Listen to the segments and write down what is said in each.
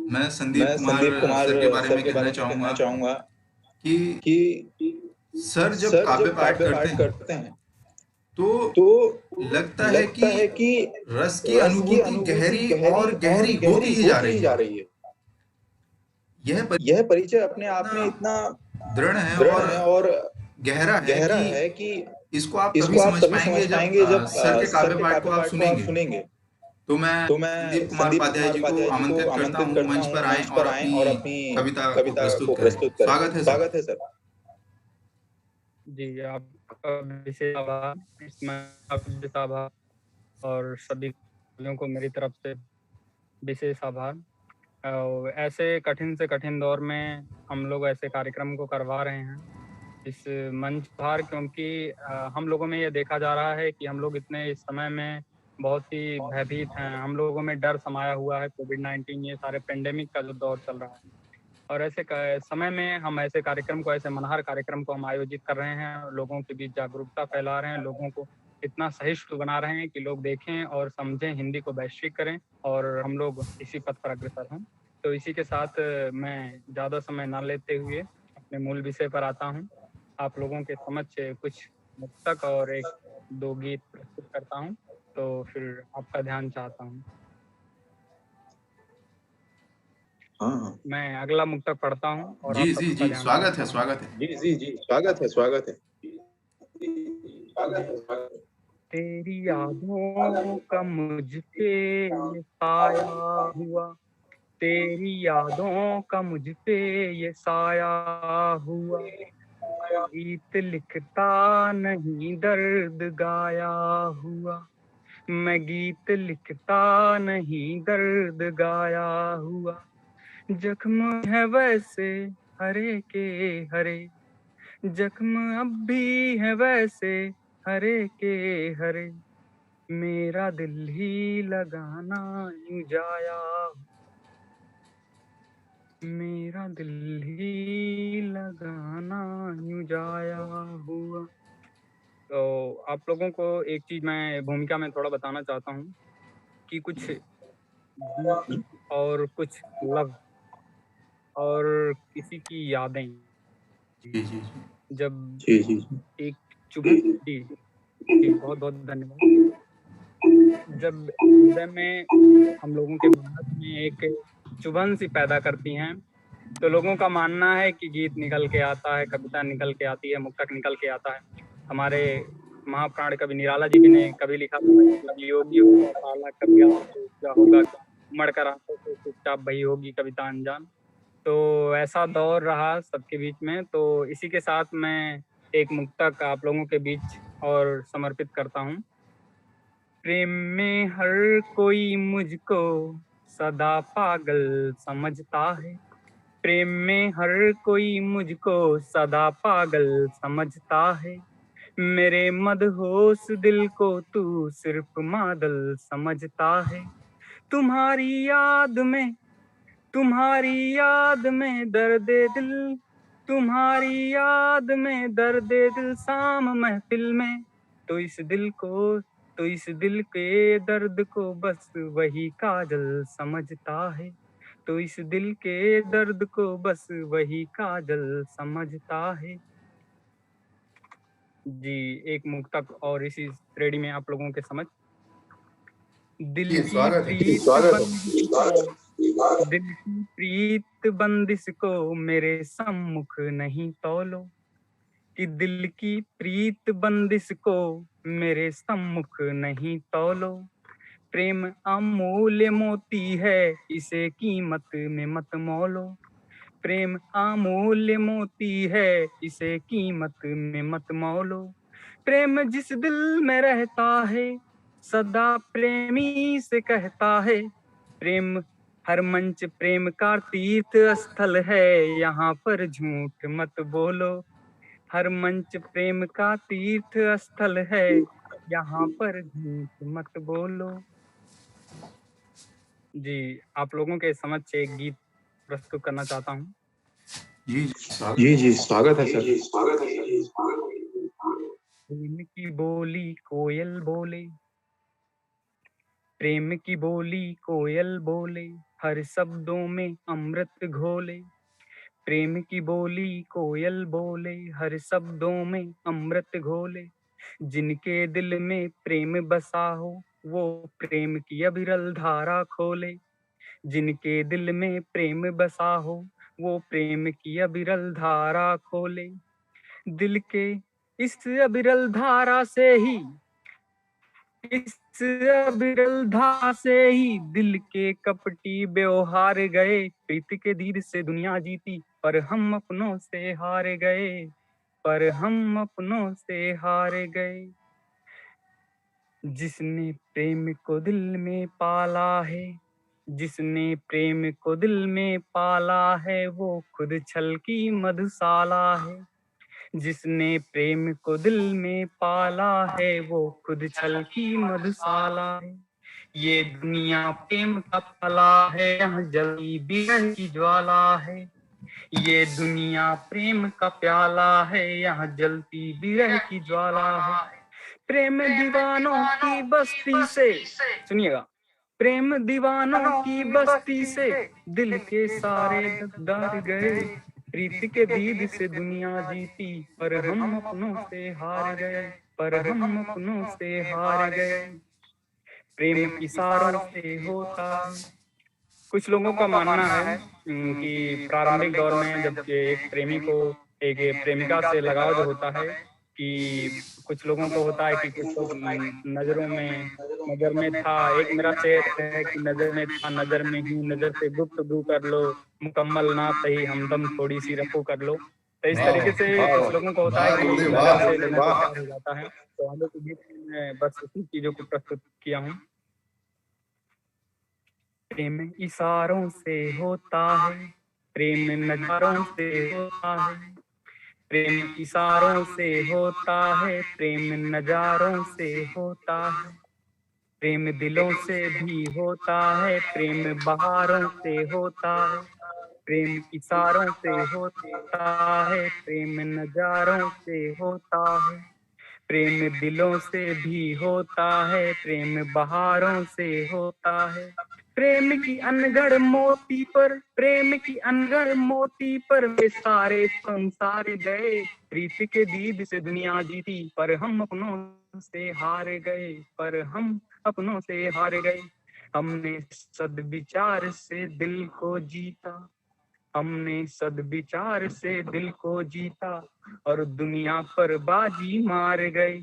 मैं संदीप कुमार सर के बारे में कहना चाहूँगा कि सर जब काव्य पाठ करते हैं, तो लगता है कि रस की अनुभूति गहरी और गहरी होती ही जा रही है। यह यह परिचय अपने आप इतना में इतना दृढ़ है दृढ़ और है और गहरा है गहरा कि है कि इसको आप तभी इसको आप समझ तभी समझ पाएँगे जब पाएंगे जब सर के सर काव्य के पाठ को काव्य आप पाठ को आप सुनेंगे। सुनेंगे। तो मैं तो संदीप मैं कुमार संदीप उपाध्याय कुमार जी को उपाध्याय जी को आमंत्रित करता आमंत्रित हूँ करता मंच हूँ पर आएँ मंच और पर आएं अपनी और अपनी कविता को कविता प्रस्तुत को करें। प्रस्तुत करें। स्वागत है सर। स्वागत है सर। जी, आपका विशेष आभार। इसमें आपका विशेष आभार और सभी लोगों को मेरी तरफ से विशेष आभार। ऐसे कठिन से कठिन दौर में हम लोग ऐसे कार्यक्रम को करवा रहे हैं इस मंच पर, क्योंकि हम लोगों में ये देखा जा रहा है कि हम लोग इतने इस समय में बहुत ही भयभीत हैं। हम लोगों में डर समाया हुआ है। कोविड-19 ये सारे पेंडेमिक का जो दौर चल रहा है, और ऐसे समय में हम ऐसे कार्यक्रम को, ऐसे मनहर कार्यक्रम को हम आयोजित कर रहे हैं, लोगों के बीच जागरूकता फैला रहे हैं, लोगों को इतना सहिष्णु बना रहे हैं कि लोग देखें और समझें, हिंदी को वैश्विक करें, और हम लोग इसी पथ पर अग्रसर हैं। तो इसी के साथ मैं ज़्यादा समय ना लेते हुए अपने मूल विषय पर आता हूँ। आप लोगों के समक्ष कुछ मुक्तक और 1-2 गीत प्रस्तुत करता हूँ, तो फिर आपका ध्यान चाहता हूँ। हाँ, मैं अगला मुक्तक पढ़ता हूँ और आप जी, जी, सबका जी। ध्यान स्वागत चाहता है, हूँ। स्वागत है। जी, जी, जी। स्वागत है, स्वागत है। तेरी यादों का मुझ पे साया हुआ, तेरी यादों का मुझ पे ये साया हुआ। गीत लिखता नहीं दर्द गाया हुआ, मैं गीत लिखता नहीं दर्द गाया हुआ। जख्म है वैसे हरे के हरे, जख्म अब भी है वैसे हरे के हरे। मेरा दिल ही लगाना यूं जाया, मेरा दिल ही लगाना यूं जाया हुआ। तो आप लोगों को एक चीज मैं भूमिका में थोड़ा बताना चाहता हूँ कि कुछ गीत और कुछ लफ्ज और किसी की यादें जी, जी, जी। जब जी, जी, जी। एक चुभन, जी जी, बहुत बहुत धन्यवाद। जब हृदय में, हम लोगों के भारत में एक चुभन सी पैदा करती हैं, तो लोगों का मानना है कि गीत निकल के आता है, कविता निकल के आती है, मुक्तक निकल के आता है। हमारे महाप्राण कवि निराला जी भी ने कभी लिखा था कि वियोगी होगा साला कभी यार तो क्या होगा, उमड़ कर आंखों से चुपचाप बही होगी कविता अनजान। तो ऐसा दौर रहा सबके बीच में। तो इसी के साथ मैं एक मुक्तक आप लोगों के बीच और समर्पित करता हूँ। प्रेम में हर कोई मुझको सदा पागल समझता है, प्रेम में हर कोई मुझको सदा पागल समझता है। मेरे मदहोश दिल को तू सिर्फ मादल समझता है। तुम्हारी याद में, तुम्हारी याद में दर्द दिल, तुम्हारी याद में दर्द दिल शाम महफिल में। तो इस दिल को, तो इस दिल के दर्द को बस वही काजल समझता है, तो इस दिल के दर्द को बस वही काजल समझता है। जी, एक मुक्तक और इसी श्रेणी में आप लोगों के समझ। दिल जी, की स्वागत है। प्रीत स्वागत है। बंदिश को, दिल की प्रीत बंदिश को मेरे सम्मुख नहीं तौलो, कि दिल की प्रीत बंदिश को मेरे सम्मुख नहीं तौलो। प्रेम अमूल्य मोती है, इसे कीमत में मत मोलो। प्रेम अमूल्य मोती है, इसे कीमत में मत मोलो। प्रेम जिस दिल में रहता है, सदा प्रेमी से कहता है। प्रेम हर मंच प्रेम का तीर्थ स्थल है, यहाँ पर झूठ मत बोलो। हर मंच प्रेम का तीर्थ स्थल है, यहाँ पर झूठ मत बोलो। जी, आप लोगों के समक्ष एक गीत प्रस्तुत करना चाहता हूँ। जी, जी, स्वागत जी, है। जी, स्वागत है सर। प्रेम की बोली कोयल बोले, प्रेम की बोली कोयल बोले, हर शब्दों में अमृत घोले, प्रेम की बोली कोयल बोले, हर शब्दों में अमृत घोले, जिनके दिल में प्रेम बसा हो वो प्रेम की अविरल धारा खोले, जिनके दिल में प्रेम बसा हो वो प्रेम की अविरल धारा खोले, दिल के इस अविरल धारा से ही, इस अविरल धारा से ही दिल के कपटी व्यवहार गए, प्रीत के दीद से दुनिया जीती पर हम अपनों से हार गए, पर हम अपनों से हार गए। जिसने प्रेम को दिल में पाला है, जिसने प्रेम को दिल में पाला है वो खुद छल की मधुशाला है, जिसने प्रेम को दिल में पाला है वो खुद छल की मधुशाला है, ये दुनिया प्रेम का फला है यहाँ जली बिरह की ज्वाला है, ये दुनिया प्रेम का प्याला है यहाँ जलती बिरह की ज्वाला है, प्रेम दीवानों की बस्ती से, सुनिएगा, प्रेम दीवानों की बस्ती से दिल के सारे दीदार गए, प्रीत के दीद से दुनिया जीती पर हम अपनों से हार गए, पर हम अपनों से हार गए, प्रेम इशारों से होता है। कुछ लोगों का मानना है कि प्रारंभिक दौर में जब एक प्रेमी को एक प्रेमिका से लगाव जो होता है कि कुछ लोगों को होता है कि कुछ लोग नजर में था, एक मेरा शेर है कि नजर में था नजर में ही, नजर से गुफ्तगू कर लो, मुकम्मल ना सही हमदम थोड़ी सी रफू कर लो। तो इस तरीके से कुछ लोगों को होता है कि नजर से लोगों को प्यार हो जाता है। तो हम लोग के बीच में मैं बस उसी चीजों को प्रस्तुत किया हूँ। प्रेम इशारों से होता है, प्रेम नजारों से होता है, प्रेम इशारों से होता है, प्रेम नजारों से होता है, प्रेम दिलों से भी होता है, प्रेम बहारों से होता है, प्रेम इशारों से होता है, प्रेम नजारों से होता है, प्रेम दिलों से भी होता है, प्रेम बहारों से होता है, प्रेम की अनगढ़ मोती पर, प्रेम की अनगढ़ मोती पर वे सारे संसार गए, प्रीत के दीद से दुनिया जीती पर हम अपनों से हार गए, पर हम अपनों से हार गए, हमने सद्विचार से दिल को जीता, हमने सद्विचार से दिल को जीता और दुनिया पर बाजी मार गए,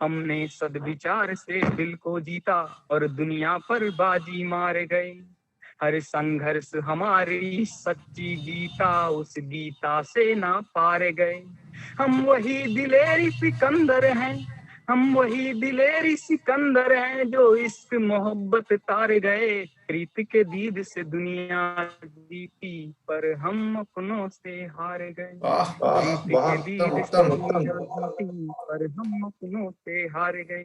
हमने सद्विचार से दिल को जीता और दुनिया पर बाजी मार गए, हर संघर्ष हमारी सच्ची गीता, उस गीता से ना पार गए, हम वही दिलेरी सिकंदर हैं, हम वही दिलेरी सिकंदर हैं जो इश्क मोहब्बत तार गए, प्रीत के दीद से दुनिया जीती पर हम अपनों से हार गए, प्रीत के दीद से दुनिया जीती पर हम अपनों से हार गए,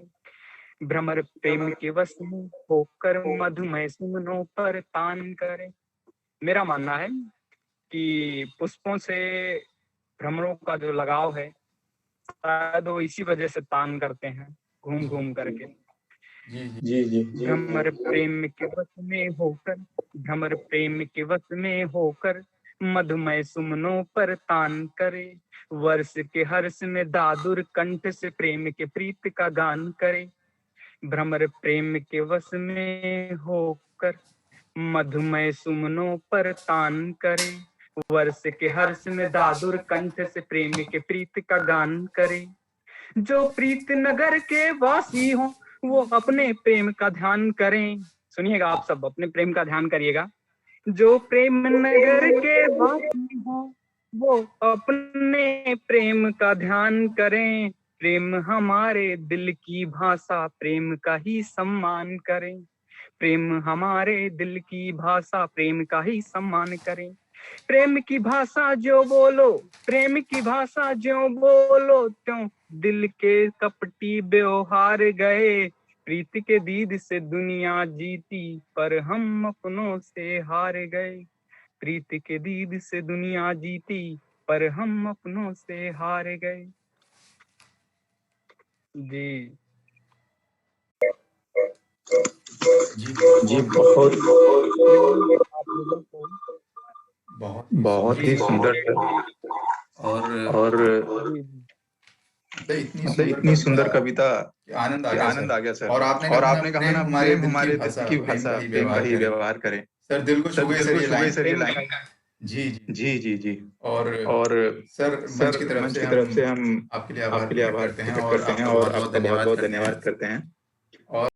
भ्रमर प्रेम के वश में होकर मधुमय सुमनों पर तान करे। मेरा मानना है कि पुष्पों से भ्रमरों का जो लगाव है शायद वो इसी वजह से तान करते हैं घूम घूम करके। जी जी भ्रमर प्रेम के वश में होकर, भ्रमर प्रेम के वश में होकर मधुमय सुमनों पर तान करे, वर्ष के हर्ष में दादुर कंठ से प्रेम के प्रीत का गान करे, भ्रमर प्रेम के वश में होकर मधुमय सुमनों पर तान करे, वर्ष के हर्ष में दादुर कंठ से प्रेम के प्रीत का गान करे, जो प्रीत नगर के वासी हो वो अपने प्रेम का ध्यान करें। सुनिएगा, आप सब अपने प्रेम का ध्यान करिएगा। जो प्रेम नगर के वासी हो वो अपने प्रेम का ध्यान करें, प्रेम हमारे दिल की भाषा, प्रेम का ही सम्मान करें, प्रेम हमारे दिल की भाषा, प्रेम का ही सम्मान करें, प्रेम की भाषा जो बोलो, प्रेम की भाषा जो बोलो त्यों दिल के कपटी व्यवहार गए, प्रीत के दीद से दुनिया जीती पर हम अपनों से हार गए, प्रीत के दीद से दुनिया जीती पर हम अपनों से हार गए। जी जी बहुत आप लोगों को बहुत ही सुंदर था और मतलब इतनी सुंदर कविता कि आनंद कि आ आनंद आ गया सर। और और आपने आपने कहा कहा ना ना प्रेम हमारे दिल की भाषा, प्रेम का ही व्यवहार करें। सर दिल को सर छुए दिल सर को ये छुए लाइन सर ये लाइन। जी जी जी जी जी। और और सर मंच सर की तरफ मंच से की हम तरफ से हम आपके लिए आभार आपके लिए प्रकट आभार करते हैं प्रकट और करते हैं आपका और बहुत बहुत आपका बहुत धन्यवाद बहुत करते हैं धन्यवाद करते हैं।